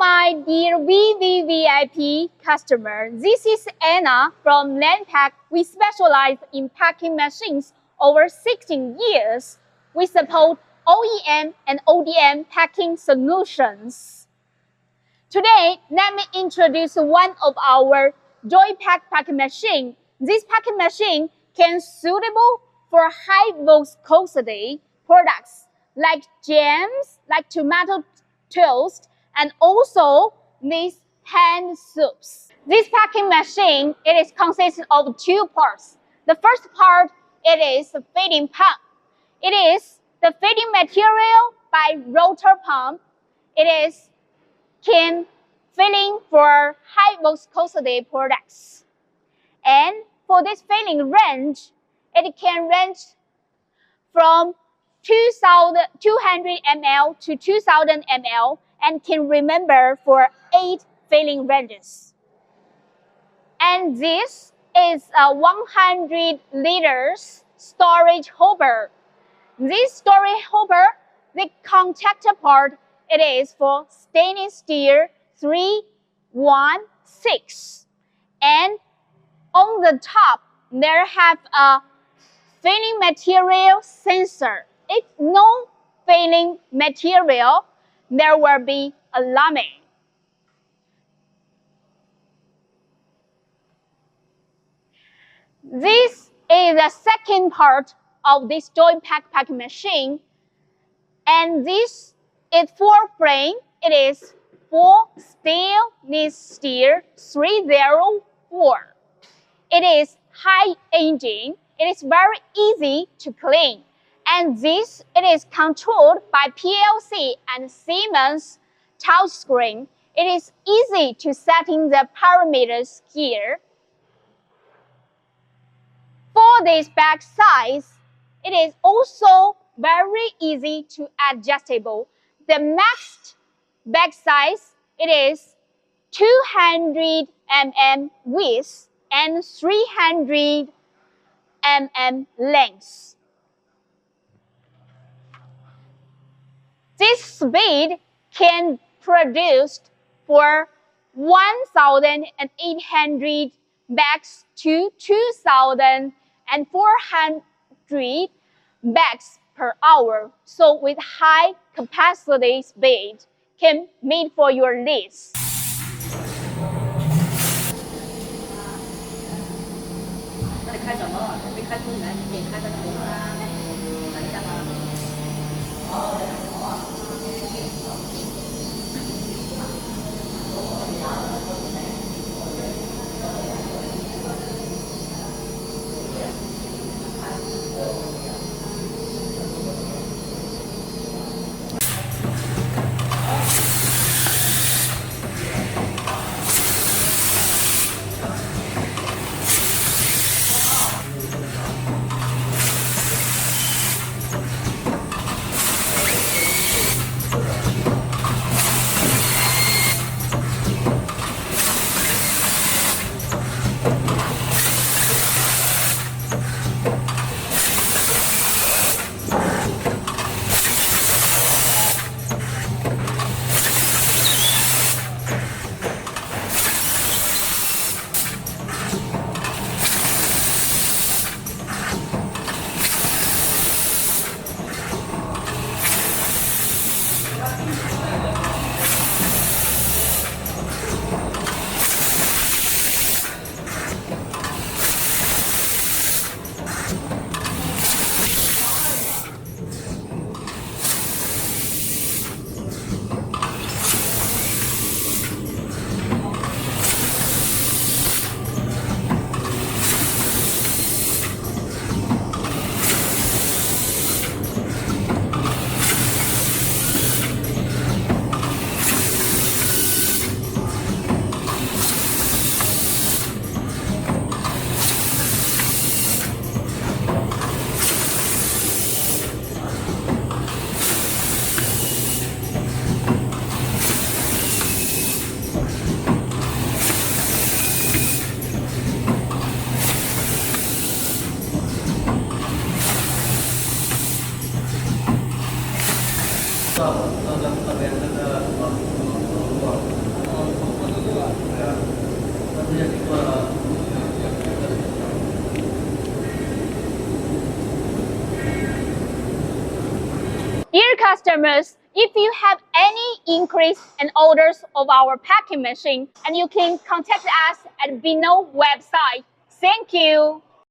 my dear VVVIP customer. This is Anna from Landpack. We specialize in packing machines over 16 years. We support OEM and ODM packing solutions. Today, let me introduce one of our Doypack packing machine. This packing machine can suitable for high viscosity products like jams, like tomato toast, and also these hand soups. This packing machine, consists of two parts. The first part, it is the feeding pump. It is the feeding material by rotor pump. It is can filling for high viscosity products. And for this filling range, it can range from 200 ml to 2000 ml and can remember for 8 filling ranges. And this is a 100 liters storage hopper. This storage hopper, the contact part, it is for stainless steel 316. And on the top, there have a filling material sensor. If no filling material, there will be alarming. This is the second part of this Doypack packing machine, and this is for frame. It is for stainless steel 304. It is high engine. It is very easy to clean. And this, it is controlled by PLC and Siemens touchscreen. It is easy to set in the parameters here. For this bag size, it is also very easy to adjustable. The max bag size, it is 200 mm width and 300 mm length. This speed can produce for 1,800 bags to 2,400 bags per hour. So with high capacity speed, can meet for your needs. Dear customers, if you have any increase in orders of our packing machine, and you can contact us at below website. Thank you.